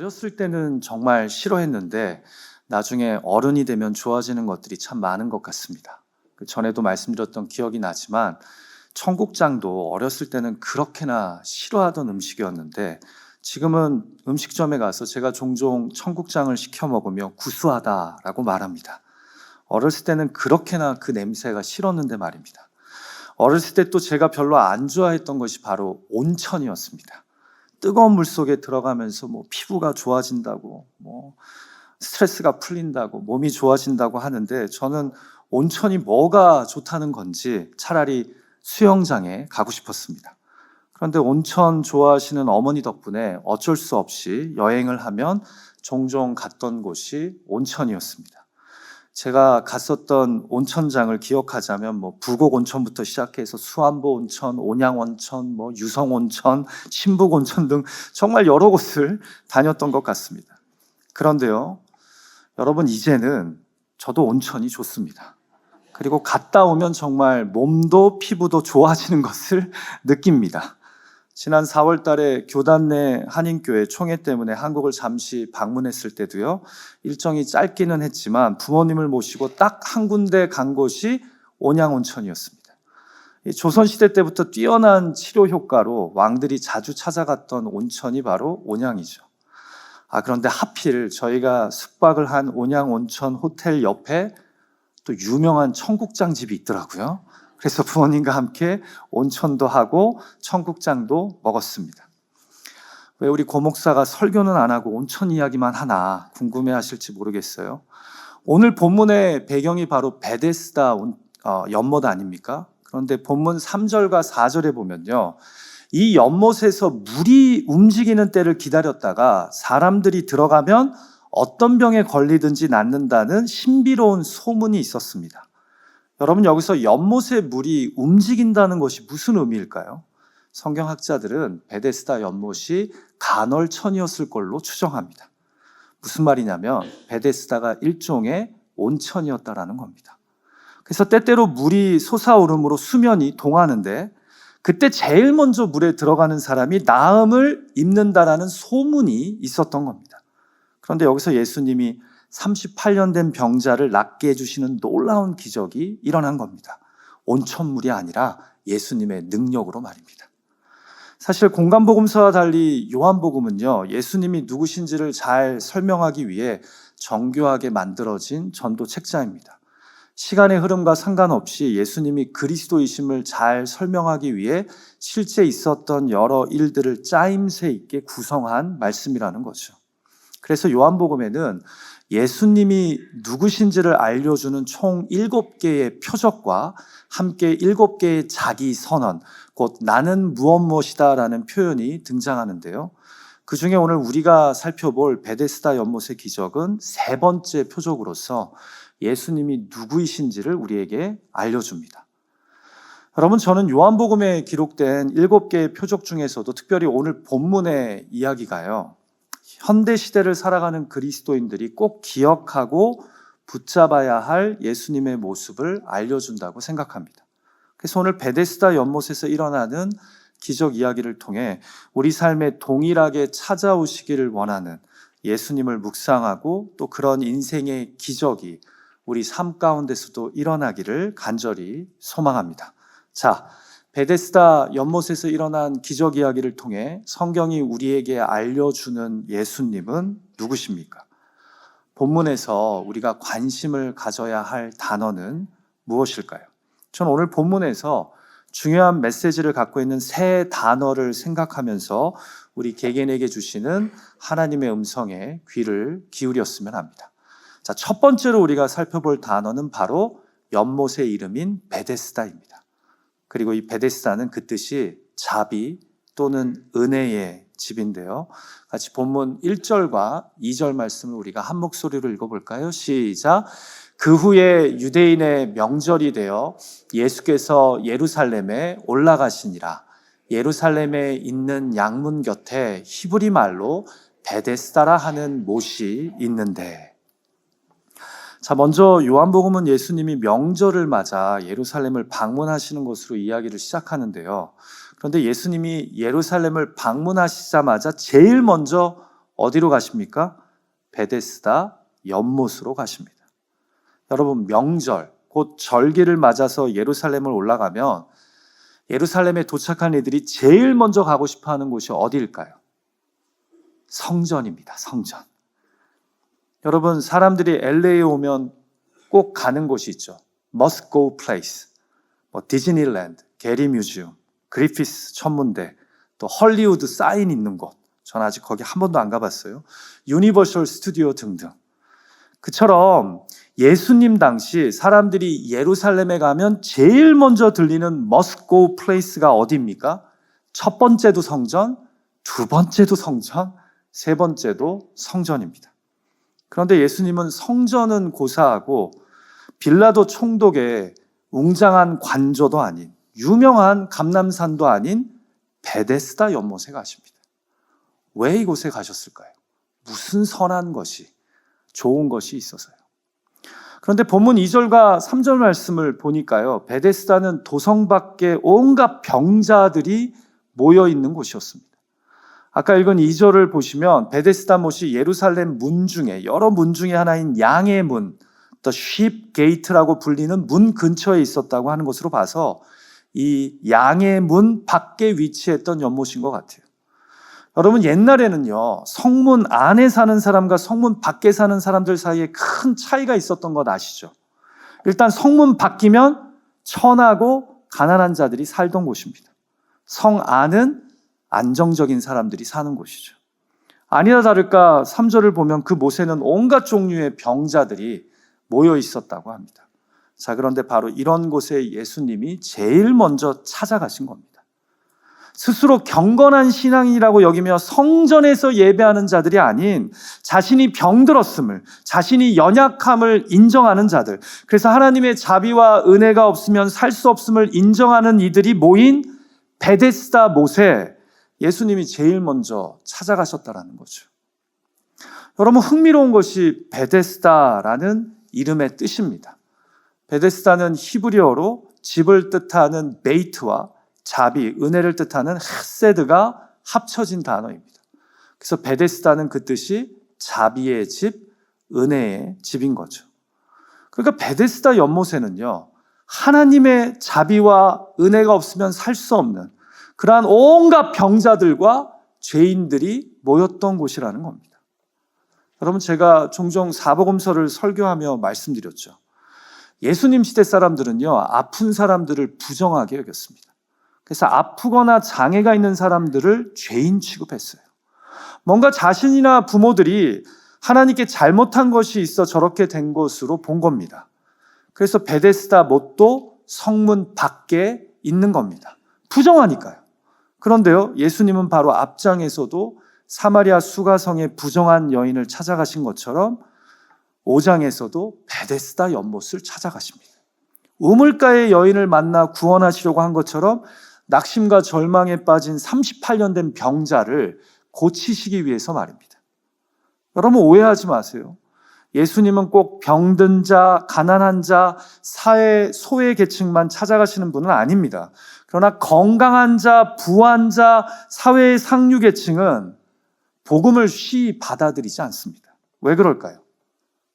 어렸을 때는 정말 싫어했는데 나중에 어른이 되면 좋아지는 것들이 참 많은 것 같습니다. 그 전에도 말씀드렸던 기억이 나지만 청국장도 어렸을 때는 그렇게나 싫어하던 음식이었는데 지금은 음식점에 가서 제가 종종 청국장을 시켜 먹으며 구수하다라고 말합니다. 어렸을 때는 그렇게나 그 냄새가 싫었는데 말입니다. 어렸을 때 또 제가 별로 안 좋아했던 것이 바로 온천이었습니다. 뜨거운 물 속에 들어가면서 피부가 좋아진다고, 스트레스가 풀린다고, 몸이 좋아진다고 하는데 저는 온천이 뭐가 좋다는 건지 차라리 수영장에 가고 싶었습니다. 그런데 온천 좋아하시는 어머니 덕분에 어쩔 수 없이 여행을 하면 종종 갔던 곳이 온천이었습니다. 제가 갔었던 온천장을 기억하자면 부곡온천부터 시작해서 수안보 온천, 온양온천, 유성온천, 신북온천 등 정말 여러 곳을 다녔던 것 같습니다. 그런데요, 여러분 이제는 저도 온천이 좋습니다. 그리고 갔다 오면 정말 몸도 피부도 좋아지는 것을 느낍니다. 지난 4월 달에 교단 내 한인교회 총회 때문에 한국을 잠시 방문했을 때도요, 일정이 짧기는 했지만 부모님을 모시고 딱 한 군데 간 곳이 온양온천이었습니다. 조선시대 때부터 뛰어난 치료 효과로 왕들이 자주 찾아갔던 온천이 바로 온양이죠. 그런데 하필 저희가 숙박을 한 온양온천 호텔 옆에 또 유명한 청국장 집이 있더라고요. 그래서 부모님과 함께 온천도 하고 청국장도 먹었습니다. 왜 우리 고목사가 설교는 안 하고 온천 이야기만 하나 궁금해하실지 모르겠어요. 오늘 본문의 배경이 바로 베데스다 연못 아닙니까? 그런데 본문 3절과 4절에 보면요, 이 연못에서 물이 움직이는 때를 기다렸다가 사람들이 들어가면 어떤 병에 걸리든지 낫는다는 신비로운 소문이 있었습니다. 여러분, 여기서 연못의 물이 움직인다는 것이 무슨 의미일까요? 성경학자들은 베데스다 연못이 간헐천이었을 걸로 추정합니다. 무슨 말이냐면 베데스다가 일종의 온천이었다라는 겁니다. 그래서 때때로 물이 솟아오름으로 수면이 동하는데 그때 제일 먼저 물에 들어가는 사람이 나음을 입는다라는 소문이 있었던 겁니다. 그런데 여기서 예수님이 38년 된 병자를 낫게 해주시는 놀라운 기적이 일어난 겁니다. 온천물이 아니라 예수님의 능력으로 말입니다. 사실 공간복음서와 달리 요한복음은요, 예수님이 누구신지를 잘 설명하기 위해 정교하게 만들어진 전도 책자입니다. 시간의 흐름과 상관없이 예수님이 그리스도이심을 잘 설명하기 위해 실제 있었던 여러 일들을 짜임새 있게 구성한 말씀이라는 거죠. 그래서 요한복음에는 예수님이 누구신지를 알려주는 총 7개의 표적과 함께 7개의 자기 선언, 곧 나는 무엇이다라는 표현이 등장하는데요. 그 중에 오늘 우리가 살펴볼 베데스다 연못의 기적은 세 번째 표적으로서 예수님이 누구이신지를 우리에게 알려줍니다. 여러분, 저는 요한복음에 기록된 7개의 표적 중에서도 특별히 오늘 본문의 이야기가요, 현대 시대를 살아가는 그리스도인들이 꼭 기억하고 붙잡아야 할 예수님의 모습을 알려준다고 생각합니다. 그래서 오늘 베데스다 연못에서 일어나는 기적 이야기를 통해 우리 삶에 동일하게 찾아오시기를 원하는 예수님을 묵상하고 또 그런 인생의 기적이 우리 삶 가운데서도 일어나기를 간절히 소망합니다. 자, 베데스다 연못에서 일어난 기적 이야기를 통해 성경이 우리에게 알려주는 예수님은 누구십니까? 본문에서 우리가 관심을 가져야 할 단어는 무엇일까요? 저는 오늘 본문에서 중요한 메시지를 갖고 있는 세 단어를 생각하면서 우리 개개인에게 주시는 하나님의 음성에 귀를 기울였으면 합니다. 자, 첫 번째로 우리가 살펴볼 단어는 바로 연못의 이름인 베데스다입니다. 그리고 이 베데스다는 그 뜻이 자비 또는 은혜의 집인데요. 같이 본문 1절과 2절 말씀을 우리가 한 목소리로 읽어볼까요? 시작. 그 후에 유대인의 명절이 되어 예수께서 예루살렘에 올라가시니라. 예루살렘에 있는 양문 곁에 히브리 말로 베데스다라 하는 못이 있는데, 자, 먼저 요한복음은 예수님이 명절을 맞아 예루살렘을 방문하시는 것으로 이야기를 시작하는데요. 그런데 예수님이 예루살렘을 방문하시자마자 제일 먼저 어디로 가십니까? 베데스다 연못으로 가십니다. 여러분, 명절, 곧 절기를 맞아서 예루살렘을 올라가면 예루살렘에 도착한 이들이 제일 먼저 가고 싶어하는 곳이 어디일까요? 성전입니다. 성전. 여러분, 사람들이 LA에 오면 꼭 가는 곳이 있죠. Must go place. 디즈니랜드, 게리 뮤지엄, 그리피스 천문대, 또 헐리우드 사인 있는 곳. 전 아직 거기 한 번도 안 가봤어요. 유니버셜 스튜디오 등등. 그처럼 예수님 당시 사람들이 예루살렘에 가면 제일 먼저 들리는 must go place가 어디입니까? 첫 번째도 성전, 두 번째도 성전, 세 번째도 성전입니다. 그런데 예수님은 성전은 고사하고 빌라도 총독의 웅장한 관저도 아닌, 유명한 감람산도 아닌 베데스다 연못에 가십니다. 왜 이곳에 가셨을까요? 무슨 선한 것이, 좋은 것이 있어서요. 그런데 본문 2절과 3절 말씀을 보니까요, 베데스다는 도성 밖에 온갖 병자들이 모여 있는 곳이었습니다. 아까 읽은 2절을 보시면 베데스다 못이 예루살렘 문 중에, 여러 문 중에 하나인 양의 문, The Sheep Gate라고 불리는 문 근처에 있었다고 하는 것으로 봐서 이 양의 문 밖에 위치했던 연못인 것 같아요. 여러분, 옛날에는요, 성문 안에 사는 사람과 성문 밖에 사는 사람들 사이에 큰 차이가 있었던 것 아시죠? 일단 성문 밖이면 천하고 가난한 자들이 살던 곳입니다. 성 안은 안정적인 사람들이 사는 곳이죠. 아니나 다를까 3절을 보면 그 못에는 온갖 종류의 병자들이 모여 있었다고 합니다. 자, 그런데 바로 이런 곳에 예수님이 제일 먼저 찾아가신 겁니다. 스스로 경건한 신앙이라고 여기며 성전에서 예배하는 자들이 아닌 자신이 병들었음을, 자신이 연약함을 인정하는 자들, 그래서 하나님의 자비와 은혜가 없으면 살 수 없음을 인정하는 이들이 모인 베데스다 못에 예수님이 제일 먼저 찾아가셨다는 거죠. 여러분, 흥미로운 것이 베데스다라는 이름의 뜻입니다. 베데스다는 히브리어로 집을 뜻하는 베이트와 자비, 은혜를 뜻하는 헤세드가 합쳐진 단어입니다. 그래서 베데스다는 그 뜻이 자비의 집, 은혜의 집인 거죠. 그러니까 베데스다 연못에는요, 하나님의 자비와 은혜가 없으면 살 수 없는 그러한 온갖 병자들과 죄인들이 모였던 곳이라는 겁니다. 여러분, 제가 종종 사복음서를 설교하며 말씀드렸죠. 예수님 시대 사람들은요, 아픈 사람들을 부정하게 여겼습니다. 그래서 아프거나 장애가 있는 사람들을 죄인 취급했어요. 뭔가 자신이나 부모들이 하나님께 잘못한 것이 있어 저렇게 된 것으로 본 겁니다. 그래서 베데스다 못도 성문 밖에 있는 겁니다. 부정하니까요. 그런데요, 예수님은 바로 앞장에서도 사마리아 수가성의 부정한 여인을 찾아가신 것처럼 5장에서도 베데스다 연못을 찾아가십니다. 우물가의 여인을 만나 구원하시려고 한 것처럼 낙심과 절망에 빠진 38년 된 병자를 고치시기 위해서 말입니다. 여러분, 오해하지 마세요. 예수님은 꼭 병든 자, 가난한 자, 사회 소외 계층만 찾아가시는 분은 아닙니다. 그러나 건강한 자, 부한 자, 사회의 상류 계층은 복음을 쉬이 받아들이지 않습니다. 왜 그럴까요?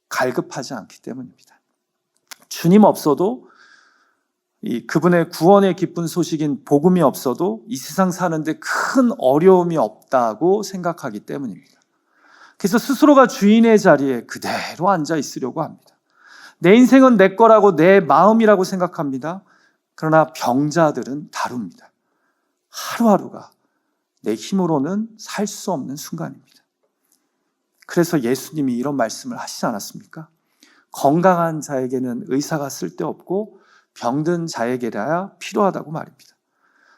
갈급하지 않기 때문입니다. 주님 없어도 그분의 구원의 기쁜 소식인 복음이 없어도 이 세상 사는데 큰 어려움이 없다고 생각하기 때문입니다. 그래서 스스로가 주인의 자리에 그대로 앉아 있으려고 합니다. 내 인생은 내 거라고 내 마음이라고 생각합니다. 그러나 병자들은 다릅니다. 하루하루가 내 힘으로는 살 수 없는 순간입니다. 그래서 예수님이 이런 말씀을 하시지 않았습니까? 건강한 자에게는 의사가 쓸데없고 병든 자에게라야 필요하다고 말입니다.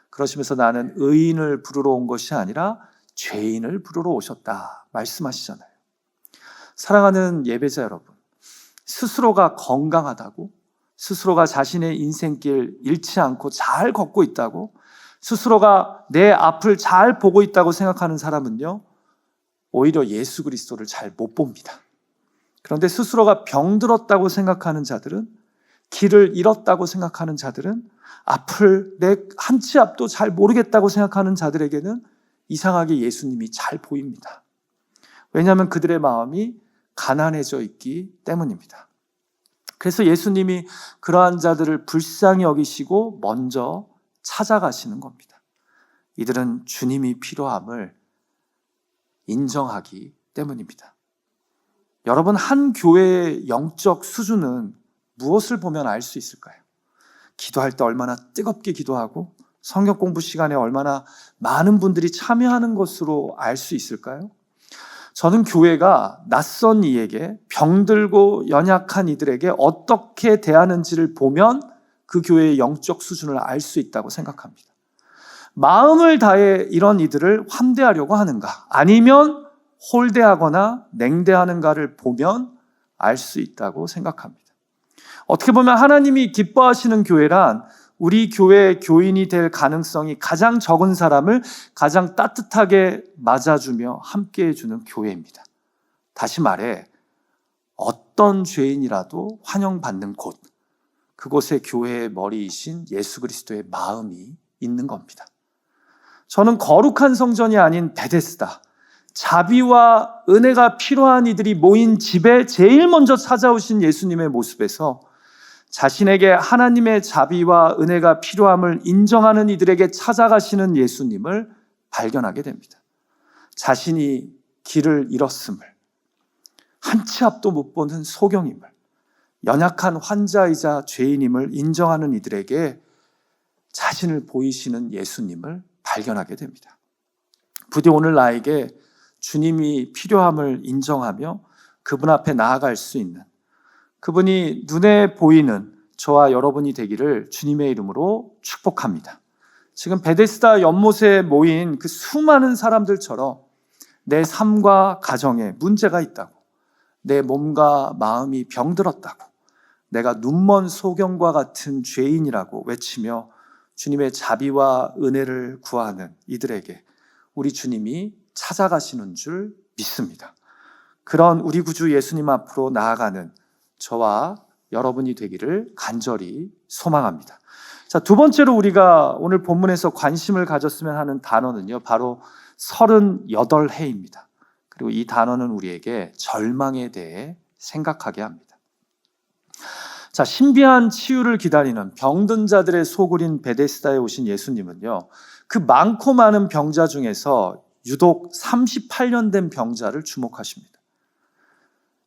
그러시면서 나는 의인을 부르러 온 것이 아니라 죄인을 부르러 오셨다 말씀하시잖아요. 사랑하는 예배자 여러분, 스스로가 건강하다고, 스스로가 자신의 인생길 잃지 않고 잘 걷고 있다고, 스스로가 내 앞을 잘 보고 있다고 생각하는 사람은요, 오히려 예수 그리스도를 잘 못 봅니다. 그런데 스스로가 병들었다고 생각하는 자들은, 길을 잃었다고 생각하는 자들은, 앞을 내 한 치 앞도 잘 모르겠다고 생각하는 자들에게는 이상하게 예수님이 잘 보입니다. 왜냐하면 그들의 마음이 가난해져 있기 때문입니다. 그래서 예수님이 그러한 자들을 불쌍히 여기시고 먼저 찾아가시는 겁니다. 이들은 주님이 필요함을 인정하기 때문입니다. 여러분, 한 교회의 영적 수준은 무엇을 보면 알 수 있을까요? 기도할 때 얼마나 뜨겁게 기도하고 성경 공부 시간에 얼마나 많은 분들이 참여하는 것으로 알 수 있을까요? 저는 교회가 낯선 이에게, 병들고 연약한 이들에게 어떻게 대하는지를 보면 그 교회의 영적 수준을 알 수 있다고 생각합니다. 마음을 다해 이런 이들을 환대하려고 하는가, 아니면 홀대하거나 냉대하는가를 보면 알 수 있다고 생각합니다. 어떻게 보면 하나님이 기뻐하시는 교회란 우리 교회 교인이 될 가능성이 가장 적은 사람을 가장 따뜻하게 맞아주며 함께해 주는 교회입니다. 다시 말해, 어떤 죄인이라도 환영받는 곳, 그곳에 교회의 머리이신 예수 그리스도의 마음이 있는 겁니다. 저는 거룩한 성전이 아닌 베데스다, 자비와 은혜가 필요한 이들이 모인 집에 제일 먼저 찾아오신 예수님의 모습에서 자신에게 하나님의 자비와 은혜가 필요함을 인정하는 이들에게 찾아가시는 예수님을 발견하게 됩니다. 자신이 길을 잃었음을, 한 치 앞도 못 보는 소경임을, 연약한 환자이자 죄인임을 인정하는 이들에게 자신을 보이시는 예수님을 발견하게 됩니다. 부디 오늘 나에게 주님이 필요함을 인정하며 그분 앞에 나아갈 수 있는, 그분이 눈에 보이는 저와 여러분이 되기를 주님의 이름으로 축복합니다. 지금 베데스다 연못에 모인 그 수많은 사람들처럼 내 삶과 가정에 문제가 있다고, 내 몸과 마음이 병들었다고, 내가 눈먼 소경과 같은 죄인이라고 외치며 주님의 자비와 은혜를 구하는 이들에게 우리 주님이 찾아가시는 줄 믿습니다. 그런 우리 구주 예수님 앞으로 나아가는 저와 여러분이 되기를 간절히 소망합니다. 자, 두 번째로 우리가 오늘 본문에서 관심을 가졌으면 하는 단어는요, 바로 38해입니다. 그리고 이 단어는 우리에게 절망에 대해 생각하게 합니다. 자, 신비한 치유를 기다리는 병든 자들의 소굴인 베데스다에 오신 예수님은요, 그 많고 많은 병자 중에서 유독 38년 된 병자를 주목하십니다.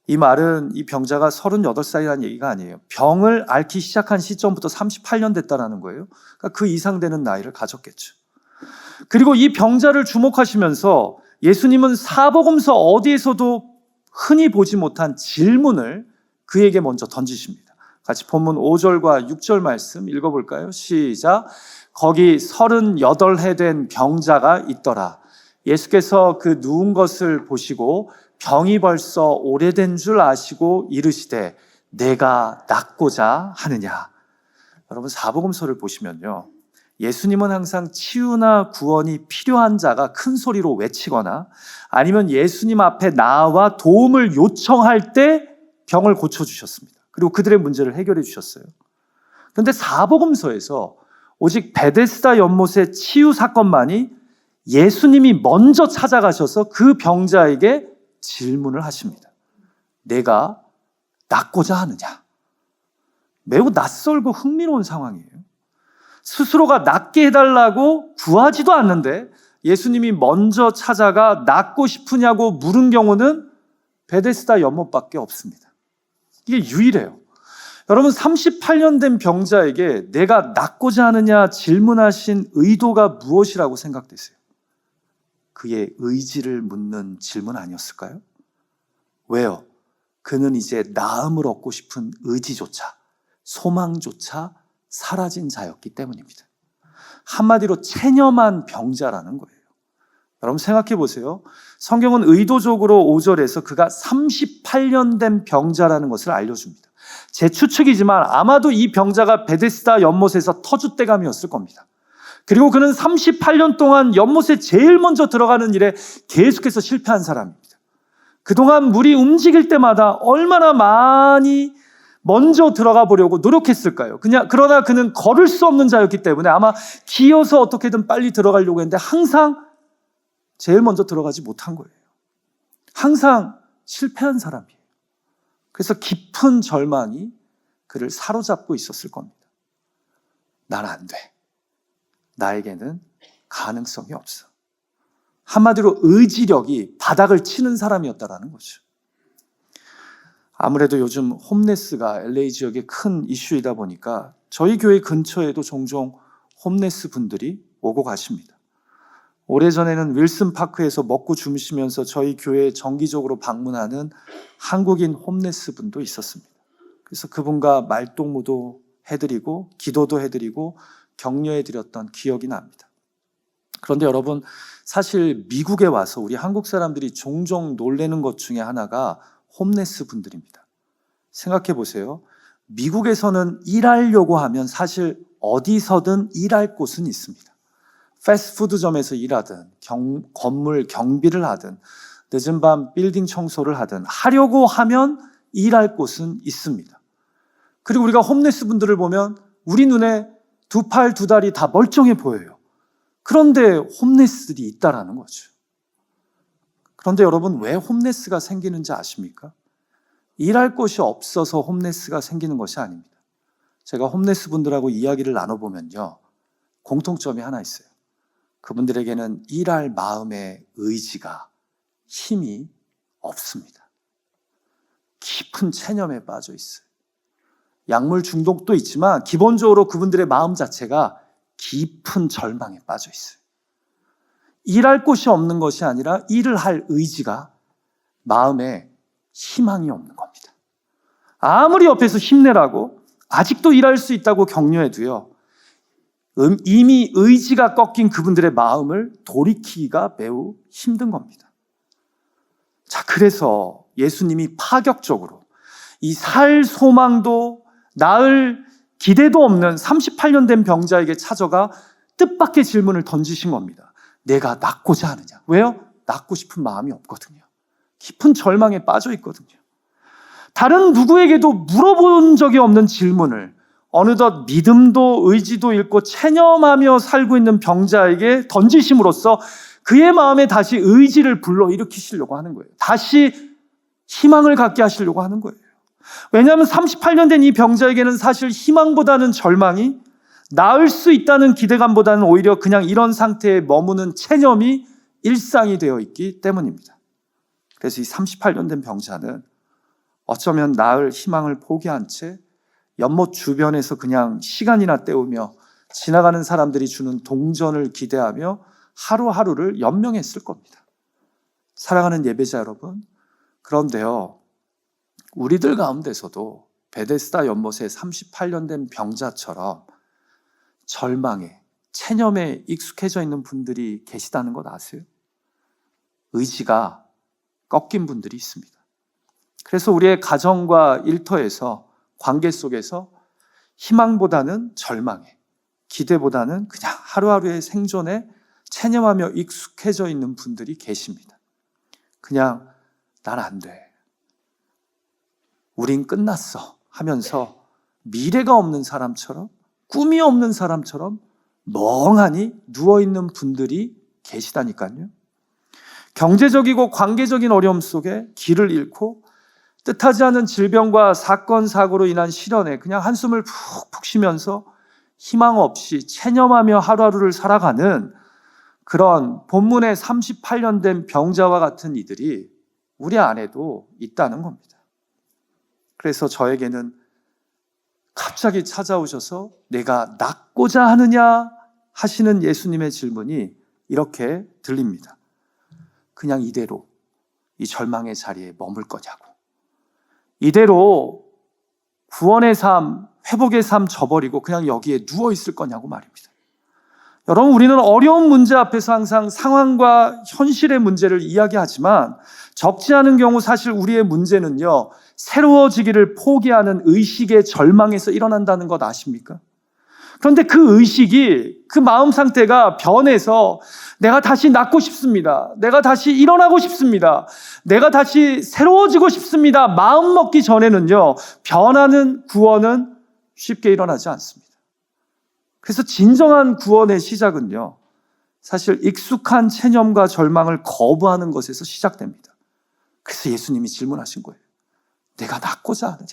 이 말은 이 병자가 38살이라는 얘기가 아니에요. 병을 앓기 시작한 시점부터 38년 됐다는 거예요. 그러니까 그 이상 되는 나이를 가졌겠죠. 그리고 이 병자를 주목하시면서 예수님은 사복음서 어디에서도 흔히 보지 못한 질문을 그에게 먼저 던지십니다. 같이 본문 5절과 6절 말씀 읽어볼까요? 시작. 거기 38해 된 병자가 있더라. 예수께서 그 누운 것을 보시고 병이 벌써 오래된 줄 아시고 이르시되 내가 낫고자 하느냐. 여러분, 사복음서를 보시면요, 예수님은 항상 치유나 구원이 필요한 자가 큰 소리로 외치거나 아니면 예수님 앞에 나와 도움을 요청할 때 병을 고쳐주셨습니다. 그리고 그들의 문제를 해결해 주셨어요. 그런데 사복음서에서 오직 베데스다 연못의 치유 사건만이 예수님이 먼저 찾아가셔서 그 병자에게 질문을 하십니다. 내가 낫고자 하느냐? 매우 낯설고 흥미로운 상황이에요. 스스로가 낫게 해달라고 구하지도 않는데 예수님이 먼저 찾아가 낫고 싶으냐고 물은 경우는 베데스다 연못밖에 없습니다. 이게 유일해요. 여러분, 38년 된 병자에게 내가 낫고자 하느냐 질문하신 의도가 무엇이라고 생각되세요? 그의 의지를 묻는 질문 아니었을까요? 왜요? 그는 이제 나음을 얻고 싶은 의지조차, 소망조차 사라진 자였기 때문입니다. 한마디로 체념한 병자라는 거예요. 여러분 생각해 보세요. 성경은 의도적으로 5절에서 그가 38년 된 병자라는 것을 알려줍니다. 제 추측이지만 아마도 이 병자가 베데스다 연못에서 터줏대감이었을 겁니다. 그리고 그는 38년 동안 연못에 제일 먼저 들어가는 일에 계속해서 실패한 사람입니다. 그동안 물이 움직일 때마다 얼마나 많이 먼저 들어가 보려고 노력했을까요? 그러나 그는 걸을 수 없는 자였기 때문에 아마 기어서 어떻게든 빨리 들어가려고 했는데 항상 제일 먼저 들어가지 못한 거예요. 항상 실패한 사람이에요. 그래서 깊은 절망이 그를 사로잡고 있었을 겁니다. 난 안 돼. 나에게는 가능성이 없어. 한마디로 의지력이 바닥을 치는 사람이었다라는 거죠. 아무래도 요즘 홈레스가 LA 지역의 큰 이슈이다 보니까 저희 교회 근처에도 종종 홈레스 분들이 오고 가십니다. 오래전에는 윌슨 파크에서 먹고 주무시면서 저희 교회에 정기적으로 방문하는 한국인 홈레스 분도 있었습니다. 그래서 그분과 말동무도 해드리고 기도도 해드리고 격려해드렸던 기억이 납니다. 그런데 여러분, 사실 미국에 와서 우리 한국 사람들이 종종 놀라는 것 중에 하나가 홈레스 분들입니다. 생각해 보세요. 미국에서는 일하려고 하면 사실 어디서든 일할 곳은 있습니다. 패스트푸드점에서 일하든 건물 경비를 하든 늦은 밤 빌딩 청소를 하든 하려고 하면 일할 곳은 있습니다. 그리고 우리가 홈레스 분들을 보면 우리 눈에 두 팔 두 다리 다 멀쩡해 보여요. 그런데 홈레스들이 있다라는 거죠. 그런데 여러분, 왜 홈레스가 생기는지 아십니까? 일할 곳이 없어서 홈레스가 생기는 것이 아닙니다. 제가 홈레스 분들하고 이야기를 나눠보면요, 공통점이 하나 있어요. 그분들에게는 일할 마음의 의지가, 힘이 없습니다. 깊은 체념에 빠져 있어요. 약물 중독도 있지만 기본적으로 그분들의 마음 자체가 깊은 절망에 빠져 있어요. 일할 곳이 없는 것이 아니라 일을 할 의지가, 마음에 희망이 없는 겁니다. 아무리 옆에서 힘내라고 아직도 일할 수 있다고 격려해도요, 이미 의지가 꺾인 그분들의 마음을 돌이키기가 매우 힘든 겁니다. 자, 그래서 예수님이 파격적으로 이 살 소망도 나을 기대도 없는 38년 된 병자에게 찾아가 뜻밖의 질문을 던지신 겁니다. 내가 낫고자 하느냐? 왜요? 낫고 싶은 마음이 없거든요. 깊은 절망에 빠져 있거든요. 다른 누구에게도 물어본 적이 없는 질문을 어느덧 믿음도 의지도 잃고 체념하며 살고 있는 병자에게 던지심으로써 그의 마음에 다시 의지를 불러일으키시려고 하는 거예요. 다시 희망을 갖게 하시려고 하는 거예요. 왜냐하면 38년 된 이 병자에게는 사실 희망보다는 절망이, 나을 수 있다는 기대감보다는 오히려 그냥 이런 상태에 머무는 체념이 일상이 되어 있기 때문입니다. 그래서 이 38년 된 병자는 어쩌면 나을 희망을 포기한 채 연못 주변에서 그냥 시간이나 때우며 지나가는 사람들이 주는 동전을 기대하며 하루하루를 연명했을 겁니다. 사랑하는 예배자 여러분, 그런데요, 우리들 가운데서도 베데스다 연못에 38년 된 병자처럼 절망에, 체념에 익숙해져 있는 분들이 계시다는 것 아세요? 의지가 꺾인 분들이 있습니다. 그래서 우리의 가정과 일터에서, 관계 속에서 희망보다는 절망에, 기대보다는 그냥 하루하루의 생존에 체념하며 익숙해져 있는 분들이 계십니다. 그냥 난 안 돼, 우린 끝났어 하면서 미래가 없는 사람처럼, 꿈이 없는 사람처럼 멍하니 누워있는 분들이 계시다니까요. 경제적이고 관계적인 어려움 속에 길을 잃고 뜻하지 않은 질병과 사건, 사고로 인한 시련에 그냥 한숨을 푹푹 쉬면서 희망 없이 체념하며 하루하루를 살아가는 그런 본문의 38년 된 병자와 같은 이들이 우리 안에도 있다는 겁니다. 그래서 저에게는 갑자기 찾아오셔서 내가 낫고자 하느냐 하시는 예수님의 질문이 이렇게 들립니다. 그냥 이대로 이 절망의 자리에 머물 거냐고. 이대로 구원의 삶, 회복의 삶 저버리고 그냥 여기에 누워 있을 거냐고 말입니다. 여러분, 우리는 어려운 문제 앞에서 항상 상황과 현실의 문제를 이야기하지만 적지 않은 경우 사실 우리의 문제는요, 새로워지기를 포기하는 의식의 절망에서 일어난다는 것 아십니까? 그런데 그 의식이, 그 마음 상태가 변해서 내가 다시 낫고 싶습니다, 내가 다시 일어나고 싶습니다, 내가 다시 새로워지고 싶습니다 마음 먹기 전에는요, 변하는 구원은 쉽게 일어나지 않습니다. 그래서 진정한 구원의 시작은요, 사실 익숙한 체념과 절망을 거부하는 것에서 시작됩니다. 그래서 예수님이 질문하신 거예요. 내가 낫고자 하느냐?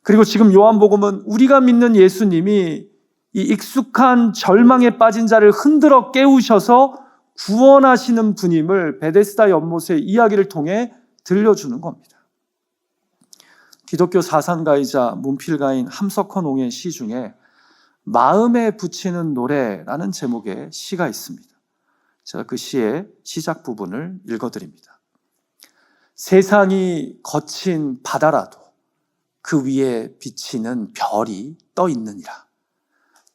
그리고 지금 요한복음은 우리가 믿는 예수님이 이 익숙한 절망에 빠진 자를 흔들어 깨우셔서 구원하시는 분임을 베데스다 연못의 이야기를 통해 들려주는 겁니다. 기독교 사상가이자 문필가인 함석헌 옹의 시 중에 마음에 붙이는 노래라는 제목의 시가 있습니다. 제가 그 시의 시작 부분을 읽어드립니다. 세상이 거친 바다라도 그 위에 비치는 별이 떠 있느니라.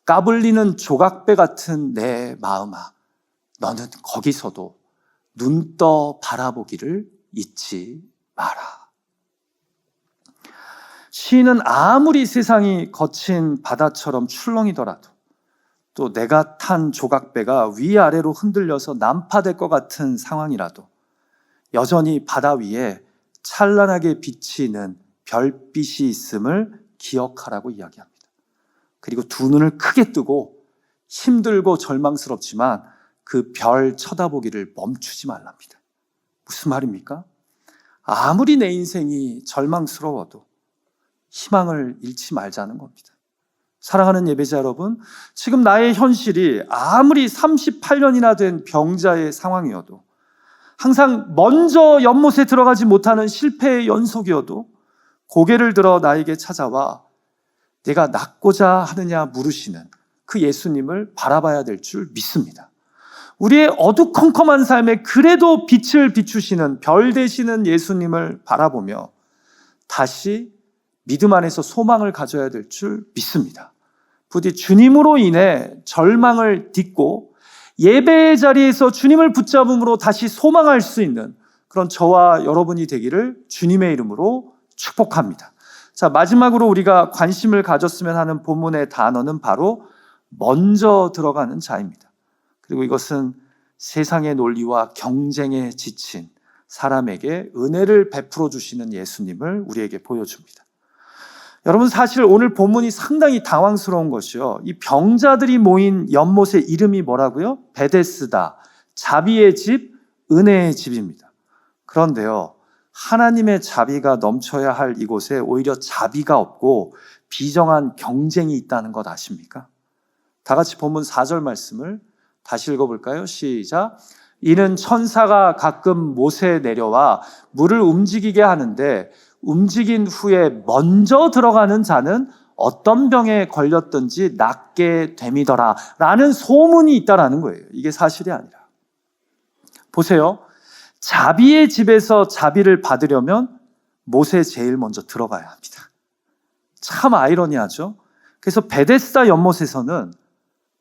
까불리는 조각배 같은 내 마음아, 너는 거기서도 눈 떠 바라보기를 잊지 마라. 시인은 아무리 세상이 거친 바다처럼 출렁이더라도 또 내가 탄 조각배가 위아래로 흔들려서 난파될 것 같은 상황이라도 여전히 바다 위에 찬란하게 비치는 별빛이 있음을 기억하라고 이야기합니다. 그리고 두 눈을 크게 뜨고 힘들고 절망스럽지만 그 별 쳐다보기를 멈추지 말랍니다. 무슨 말입니까? 아무리 내 인생이 절망스러워도 희망을 잃지 말자는 겁니다. 사랑하는 예배자 여러분, 지금 나의 현실이 아무리 38년이나 된 병자의 상황이어도 항상 먼저 연못에 들어가지 못하는 실패의 연속이어도 고개를 들어 나에게 찾아와 내가 낫고자 하느냐 물으시는 그 예수님을 바라봐야 될 줄 믿습니다. 우리의 어두컴컴한 삶에 그래도 빛을 비추시는 별 되시는 예수님을 바라보며 다시 믿음 안에서 소망을 가져야 될 줄 믿습니다. 부디 주님으로 인해 절망을 딛고 예배의 자리에서 주님을 붙잡음으로 다시 소망할 수 있는 그런 저와 여러분이 되기를 주님의 이름으로 축복합니다. 자, 마지막으로 우리가 관심을 가졌으면 하는 본문의 단어는 바로 먼저 들어가는 자입니다. 그리고 이것은 세상의 논리와 경쟁에 지친 사람에게 은혜를 베풀어 주시는 예수님을 우리에게 보여줍니다. 여러분, 사실 오늘 본문이 상당히 당황스러운 것이요. 이 병자들이 모인 연못의 이름이 뭐라고요? 베데스다, 자비의 집, 은혜의 집입니다. 그런데요, 하나님의 자비가 넘쳐야 할 이곳에 오히려 자비가 없고 비정한 경쟁이 있다는 것 아십니까? 다 같이 본문 4절 말씀을 다시 읽어볼까요? 시작. 이는 천사가 가끔 못에 내려와 물을 움직이게 하는데 움직인 후에 먼저 들어가는 자는 어떤 병에 걸렸든지 낫게 됨이더라 라는 소문이 있다라는 거예요. 이게 사실이 아니라. 보세요. 자비의 집에서 자비를 받으려면 못에 제일 먼저 들어가야 합니다. 참 아이러니하죠. 그래서 베데스다 연못에서는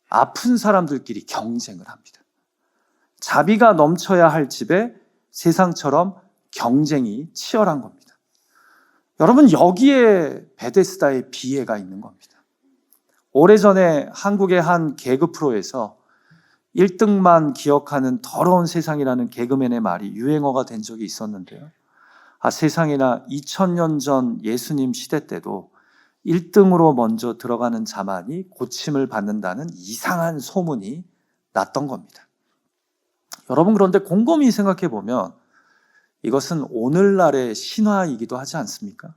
아픈 사람들끼리 경쟁을 합니다. 자비가 넘쳐야 할 집에 세상처럼 경쟁이 치열한 겁니다. 여러분, 여기에 베데스다의 비애가 있는 겁니다. 오래전에 한국의 한 개그 프로에서 1등만 기억하는 더러운 세상이라는 개그맨의 말이 유행어가 된 적이 있었는데요. 세상에나 2000년 전 예수님 시대 때도 1등으로 먼저 들어가는 자만이 고침을 받는다는 이상한 소문이 났던 겁니다. 여러분, 그런데 곰곰이 생각해 보면 이것은 오늘날의 신화이기도 하지 않습니까?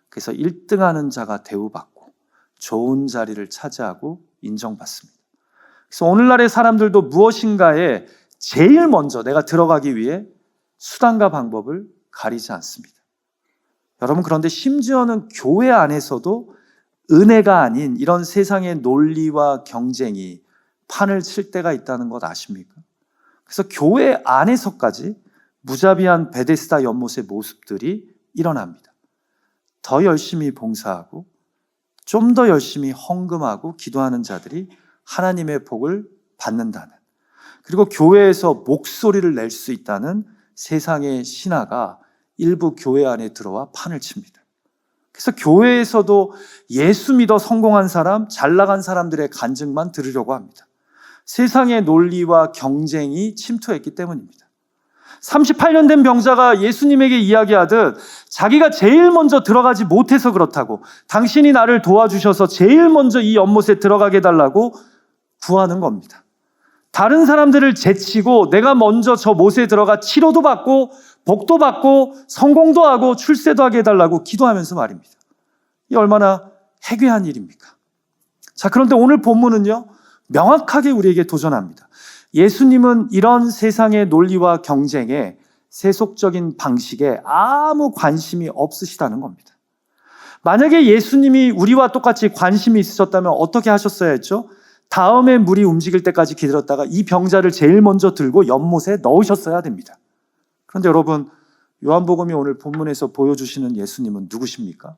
그래서 1등하는 자가 대우받고 좋은 자리를 차지하고 인정받습니다. 그래서 오늘날의 사람들도 무엇인가에 제일 먼저 내가 들어가기 위해 수단과 방법을 가리지 않습니다. 여러분, 그런데 심지어는 교회 안에서도 은혜가 아닌 이런 세상의 논리와 경쟁이 판을 칠 때가 있다는 것 아십니까? 그래서 교회 안에서까지 무자비한 베데스다 연못의 모습들이 일어납니다. 더 열심히 봉사하고 좀 더 열심히 헌금하고 기도하는 자들이 하나님의 복을 받는다는, 그리고 교회에서 목소리를 낼 수 있다는 세상의 신화가 일부 교회 안에 들어와 판을 칩니다. 그래서 교회에서도 예수 믿어 성공한 사람, 잘 나간 사람들의 간증만 들으려고 합니다. 세상의 논리와 경쟁이 침투했기 때문입니다. 38년 된 병자가 예수님에게 이야기하듯 자기가 제일 먼저 들어가지 못해서 그렇다고, 당신이 나를 도와주셔서 제일 먼저 이 연못에 들어가게 해달라고 구하는 겁니다. 다른 사람들을 제치고 내가 먼저 저 못에 들어가 치료도 받고 복도 받고 성공도 하고 출세도 하게 해달라고 기도하면서 말입니다. 이 얼마나 해괴한 일입니까? 자, 그런데 오늘 본문은요, 명확하게 우리에게 도전합니다. 예수님은 이런 세상의 논리와 경쟁에 세속적인 방식에 아무 관심이 없으시다는 겁니다. 만약에 예수님이 우리와 똑같이 관심이 있으셨다면 어떻게 하셨어야 했죠? 다음에 물이 움직일 때까지 기다렸다가 이 병자를 제일 먼저 들고 연못에 넣으셨어야 됩니다. 그런데 여러분, 요한복음이 오늘 본문에서 보여주시는 예수님은 누구십니까?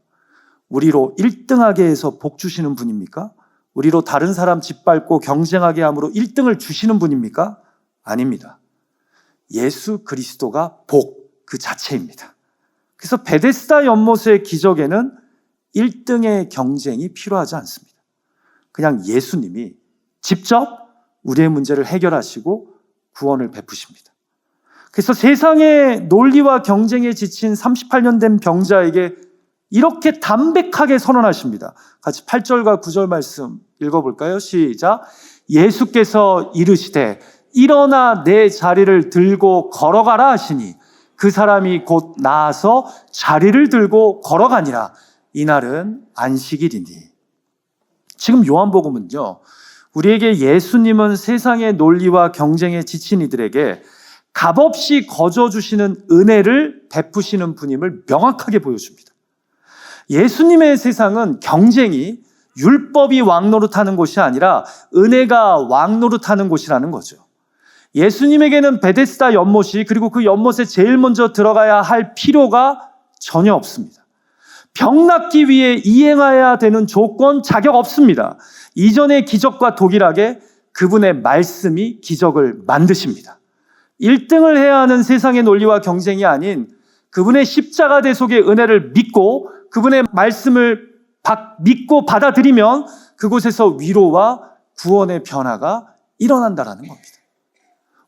우리로 1등하게 해서 복 주시는 분입니까? 우리로 다른 사람 짓밟고 경쟁하게 함으로 1등을 주시는 분입니까? 아닙니다. 예수 그리스도가 복 그 자체입니다. 그래서 베데스다 연못의 기적에는 1등의 경쟁이 필요하지 않습니다. 그냥 예수님이 직접 우리의 문제를 해결하시고 구원을 베푸십니다. 그래서 세상의 논리와 경쟁에 지친 38년 된 병자에게 이렇게 담백하게 선언하십니다. 같이 8절과 9절 말씀 읽어볼까요? 시작. 예수께서 이르시되 일어나 내 자리를 들고 걸어가라 하시니 그 사람이 곧 나아서 자리를 들고 걸어가니라. 이날은 안식일이니. 지금 요한복음은요, 우리에게 예수님은 세상의 논리와 경쟁에 지친 이들에게 값없이 거저주시는 은혜를 베푸시는 분임을 명확하게 보여줍니다. 예수님의 세상은 경쟁이 율법이 왕노릇하는 곳이 아니라 은혜가 왕노릇하는 곳이라는 거죠. 예수님에게는 베데스다 연못이 그리고 그 연못에 제일 먼저 들어가야 할 필요가 전혀 없습니다. 병 낫기 위해 이행해야 되는 조건, 자격 없습니다. 이전의 기적과 동일하게 그분의 말씀이 기적을 만드십니다. 1등을 해야 하는 세상의 논리와 경쟁이 아닌 그분의 십자가 대속의 은혜를 믿고 그분의 말씀을 믿고 받아들이면 그곳에서 위로와 구원의 변화가 일어난다는 겁니다.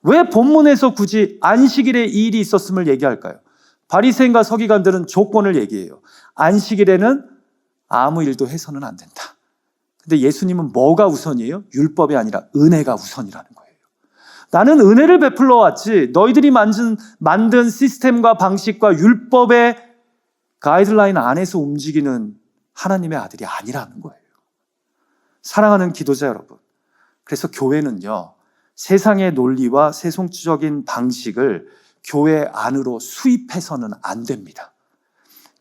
왜 본문에서 굳이 안식일에 이 일이 있었음을 얘기할까요? 바리새인과 서기관들은 조건을 얘기해요. 안식일에는 아무 일도 해서는 안 된다. 근데 예수님은 뭐가 우선이에요? 율법이 아니라 은혜가 우선이라는 거예요. 나는 은혜를 베풀러 왔지 너희들이 만든 시스템과 방식과 율법의 가이드라인 안에서 움직이는 하나님의 아들이 아니라는 거예요. 사랑하는 기도자 여러분, 그래서 교회는요, 세상의 논리와 세속적인 방식을 교회 안으로 수입해서는 안 됩니다.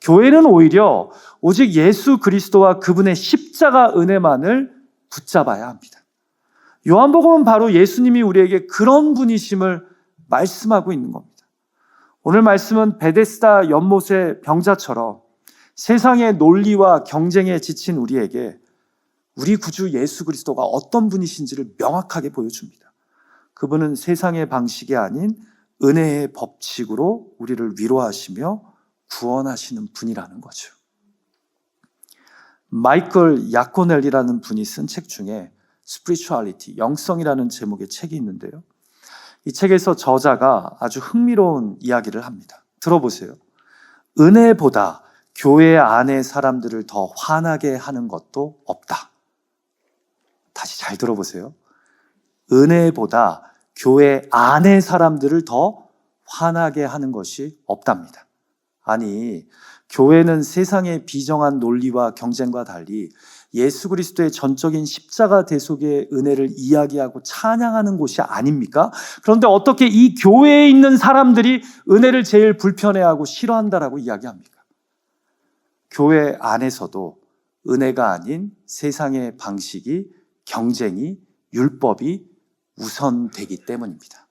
교회는 오히려 오직 예수 그리스도와 그분의 십자가 은혜만을 붙잡아야 합니다. 요한복음은 바로 예수님이 우리에게 그런 분이심을 말씀하고 있는 겁니다. 오늘 말씀은 베데스다 연못의 병자처럼 세상의 논리와 경쟁에 지친 우리에게 우리 구주 예수 그리스도가 어떤 분이신지를 명확하게 보여줍니다. 그분은 세상의 방식이 아닌 은혜의 법칙으로 우리를 위로하시며 구원하시는 분이라는 거죠. 마이클 야코넬이라는 분이 쓴 책 중에 Spirituality, 영성이라는 제목의 책이 있는데요. 이 책에서 저자가 아주 흥미로운 이야기를 합니다. 들어보세요. 은혜보다 교회 안의 사람들을 더 화나게 하는 것도 없다. 다시 잘 들어보세요. 은혜보다 교회 안의 사람들을 더 화나게 하는 것이 없답니다. 아니, 교회는 세상의 비정한 논리와 경쟁과 달리 예수 그리스도의 전적인 십자가 대속의 은혜를 이야기하고 찬양하는 곳이 아닙니까? 그런데 어떻게 이 교회에 있는 사람들이 은혜를 제일 불편해하고 싫어한다라고 이야기합니까? 교회 안에서도 은혜가 아닌 세상의 방식이, 경쟁이, 율법이 우선되기 때문입니다.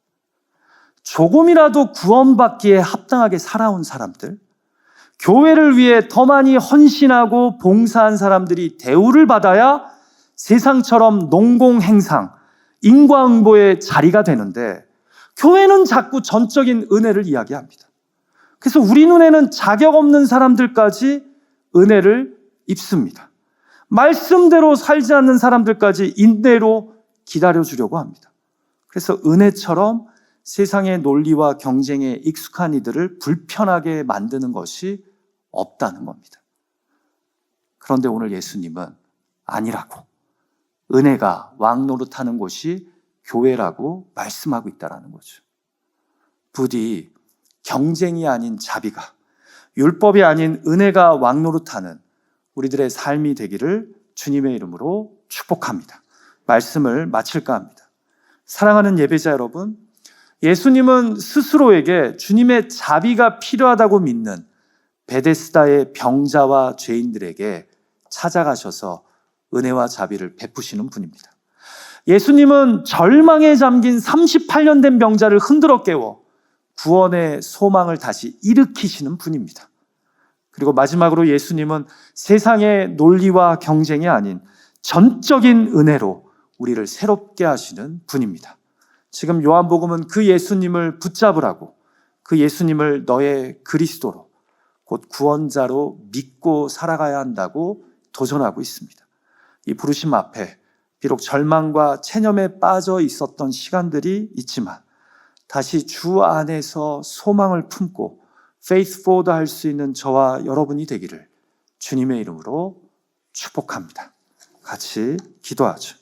조금이라도 구원받기에 합당하게 살아온 사람들, 교회를 위해 더 많이 헌신하고 봉사한 사람들이 대우를 받아야 세상처럼 농공행상, 인과응보의 자리가 되는데 교회는 자꾸 전적인 은혜를 이야기합니다. 그래서 우리 눈에는 자격 없는 사람들까지 은혜를 입습니다. 말씀대로 살지 않는 사람들까지 인내로 기다려주려고 합니다. 그래서 은혜처럼 세상의 논리와 경쟁에 익숙한 이들을 불편하게 만드는 것이 없다는 겁니다. 그런데 오늘 예수님은 아니라고, 은혜가 왕노릇하는 곳이 교회라고 말씀하고 있다는 거죠. 부디 경쟁이 아닌 자비가, 율법이 아닌 은혜가 왕노릇하는 우리들의 삶이 되기를 주님의 이름으로 축복합니다. 말씀을 마칠까 합니다. 사랑하는 예배자 여러분, 예수님은 스스로에게 주님의 자비가 필요하다고 믿는 베데스다의 병자와 죄인들에게 찾아가셔서 은혜와 자비를 베푸시는 분입니다. 예수님은 절망에 잠긴 38년 된 병자를 흔들어 깨워 구원의 소망을 다시 일으키시는 분입니다. 그리고 마지막으로 예수님은 세상의 논리와 경쟁이 아닌 전적인 은혜로 우리를 새롭게 하시는 분입니다. 지금 요한복음은 그 예수님을 붙잡으라고, 그 예수님을 너의 그리스도로, 곧 구원자로 믿고 살아가야 한다고 도전하고 있습니다. 이 부르심 앞에 비록 절망과 체념에 빠져 있었던 시간들이 있지만 다시 주 안에서 소망을 품고 faith forward 할 수 있는 저와 여러분이 되기를 주님의 이름으로 축복합니다. 같이 기도하죠.